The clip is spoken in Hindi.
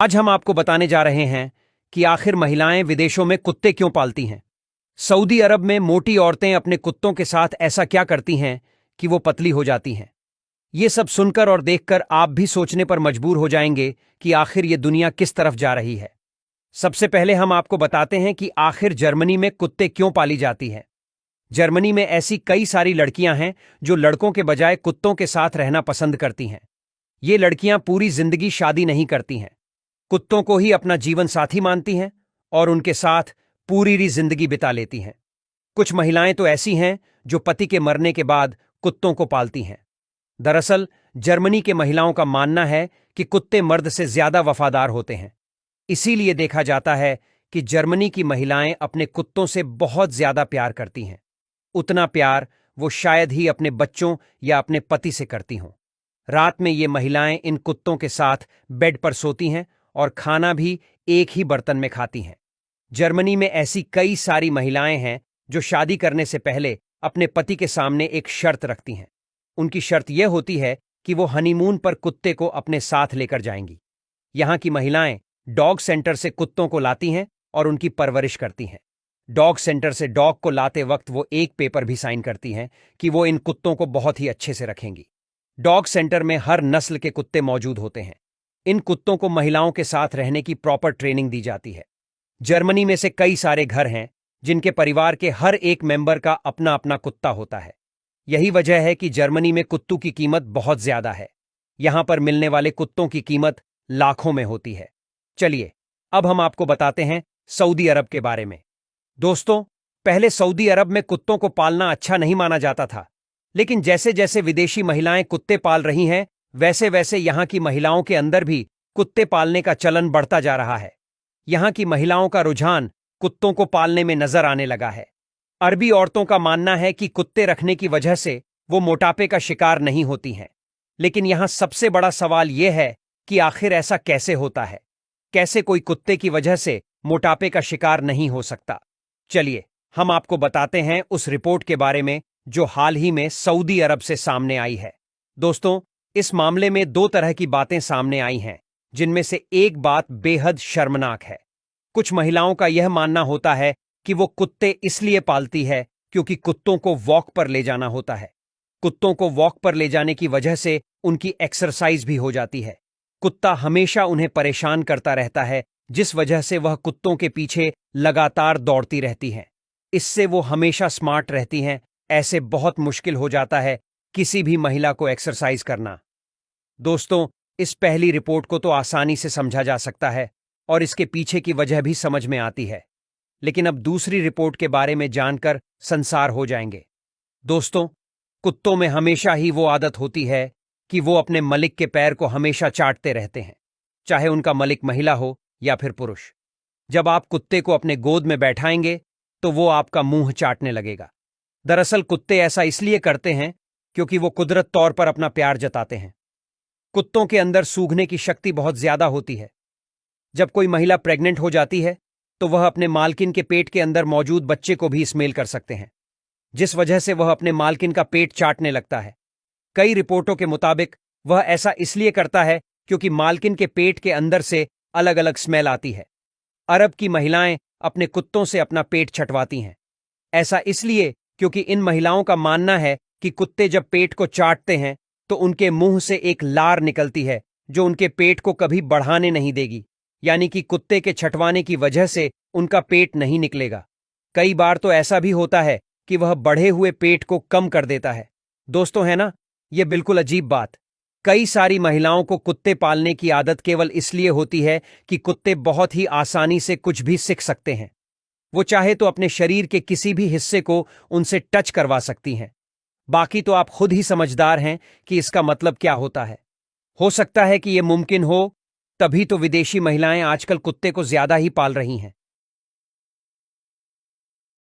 आज हम आपको बताने जा रहे हैं कि आखिर महिलाएं विदेशों में कुत्ते क्यों पालती हैं। सऊदी अरब में मोटी औरतें अपने कुत्तों के साथ ऐसा क्या करती हैं कि वो पतली हो जाती हैं। ये सब सुनकर और देखकर आप भी सोचने पर मजबूर हो जाएंगे कि आखिर ये दुनिया किस तरफ जा रही है। सबसे पहले हम आपको बताते हैं कि आखिर जर्मनी में कुत्ते क्यों पाली जाती हैं। जर्मनी में ऐसी कई सारी लड़कियां हैं जो लड़कों के बजाय कुत्तों के साथ रहना पसंद करती हैं। ये लड़कियां पूरी जिंदगी शादी नहीं करती हैं, कुत्तों को ही अपना जीवन साथी मानती हैं और उनके साथ पूरी जिंदगी बिता लेती हैं। कुछ महिलाएं तो ऐसी हैं जो पति के मरने के बाद कुत्तों को पालती हैं। दरअसल जर्मनी के महिलाओं का मानना है कि कुत्ते मर्द से ज्यादा वफादार होते हैं। इसीलिए देखा जाता है कि जर्मनी की महिलाएं अपने कुत्तों से बहुत ज्यादा प्यार करती हैं। उतना प्यार वो शायद ही अपने बच्चों या अपने पति से करती हों। रात में ये महिलाएं इन कुत्तों के साथ बेड पर सोती हैं और खाना भी एक ही बर्तन में खाती हैं। जर्मनी में ऐसी कई सारी महिलाएं हैं जो शादी करने से पहले अपने पति के सामने एक शर्त रखती हैं। उनकी शर्त यह होती है कि वो हनीमून पर कुत्ते को अपने साथ लेकर जाएंगी। यहां की महिलाएं डॉग सेंटर से कुत्तों को लाती हैं और उनकी परवरिश करती हैं। डॉग सेंटर से डॉग को लाते वक्त वो एक पेपर भी साइन करती हैं कि वो इन कुत्तों को बहुत ही अच्छे से रखेंगी। डॉग सेंटर में हर नस्ल के कुत्ते मौजूद होते हैं। इन कुत्तों को महिलाओं के साथ रहने की प्रॉपर ट्रेनिंग दी जाती है। जर्मनी में से कई सारे घर हैं जिनके परिवार के हर एक मेंबर का अपना अपना कुत्ता होता है। यही वजह है कि जर्मनी में कुत्तों की कीमत बहुत ज्यादा है। यहां पर मिलने वाले कुत्तों की कीमत लाखों में होती है। चलिए अब हम आपको बताते हैं सऊदी अरब के बारे में। दोस्तों, पहले सऊदी अरब में कुत्तों को पालना अच्छा नहीं माना जाता था, लेकिन जैसे जैसे विदेशी महिलाएं कुत्ते पाल रही हैं वैसे वैसे यहां की महिलाओं के अंदर भी कुत्ते पालने का चलन बढ़ता जा रहा है। यहां की महिलाओं का रुझान कुत्तों को पालने में नजर आने लगा है। अरबी औरतों का मानना है कि कुत्ते रखने की वजह से वो मोटापे का शिकार नहीं होती हैं। लेकिन यहां सबसे बड़ा सवाल यह है कि आखिर ऐसा कैसे होता है। कैसे कोई कुत्ते की वजह से मोटापे का शिकार नहीं हो सकता। चलिए हम आपको बताते हैं उस रिपोर्ट के बारे में जो हाल ही में सऊदी अरब से सामने आई है। दोस्तों, इस मामले में दो तरह की बातें सामने आई हैं, जिनमें से एक बात बेहद शर्मनाक है। कुछ महिलाओं का यह मानना होता है कि वो कुत्ते इसलिए पालती है क्योंकि कुत्तों को वॉक पर ले जाना होता है। कुत्तों को वॉक पर ले जाने की वजह से उनकी एक्सरसाइज भी हो जाती है। कुत्ता हमेशा उन्हें परेशान करता रहता है, जिस वजह से वह कुत्तों के पीछे लगातार दौड़ती रहती हैं। इससे वो हमेशा स्मार्ट रहती हैं। ऐसे बहुत मुश्किल हो जाता है किसी भी महिला को एक्सरसाइज करना। दोस्तों, इस पहली रिपोर्ट को तो आसानी से समझा जा सकता है और इसके पीछे की वजह भी समझ में आती है, लेकिन अब दूसरी रिपोर्ट के बारे में जानकर संसार हो जाएंगे। दोस्तों, कुत्तों में हमेशा ही वो आदत होती है कि वो अपने मालिक के पैर को हमेशा चाटते रहते हैं, चाहे उनका मालिक महिला हो या फिर पुरुष। जब आप कुत्ते को अपने गोद में बैठाएंगे तो वो आपका मुंह चाटने लगेगा। दरअसल कुत्ते ऐसा इसलिए करते हैं क्योंकि वो कुदरत तौर पर अपना प्यार जताते हैं। कुत्तों के अंदर सूंघने की शक्ति बहुत ज्यादा होती है। जब कोई महिला प्रेग्नेंट हो जाती है तो वह अपने मालकिन के पेट के अंदर मौजूद बच्चे को भी स्मेल कर सकते हैं, जिस वजह से वह अपने मालकिन का पेट चाटने लगता है। कई रिपोर्टों के मुताबिक वह ऐसा इसलिए करता है क्योंकि मालकिन के पेट के अंदर से अलग अलग स्मेल आती है। अरब की महिलाएं अपने कुत्तों से अपना पेट छटवाती हैं। ऐसा इसलिए क्योंकि इन महिलाओं का मानना है कि कुत्ते जब पेट को चाटते हैं तो उनके मुंह से एक लार निकलती है जो उनके पेट को कभी बढ़ाने नहीं देगी, यानी कि कुत्ते के छटवाने की वजह से उनका पेट नहीं निकलेगा। कई बार तो ऐसा भी होता है कि वह बढ़े हुए पेट को कम कर देता है। दोस्तों, है ना, यह बिल्कुल अजीब बात। कई सारी महिलाओं को कुत्ते पालने की आदत केवल इसलिए होती है कि कुत्ते बहुत ही आसानी से कुछ भी सीख सकते हैं। वो चाहे तो अपने शरीर के किसी भी हिस्से को उनसे टच करवा सकती हैं। बाकी तो आप खुद ही समझदार हैं कि इसका मतलब क्या होता है। हो सकता है कि यह मुमकिन हो, तभी तो विदेशी महिलाएं आजकल कुत्ते को ज्यादा ही पाल रही हैं।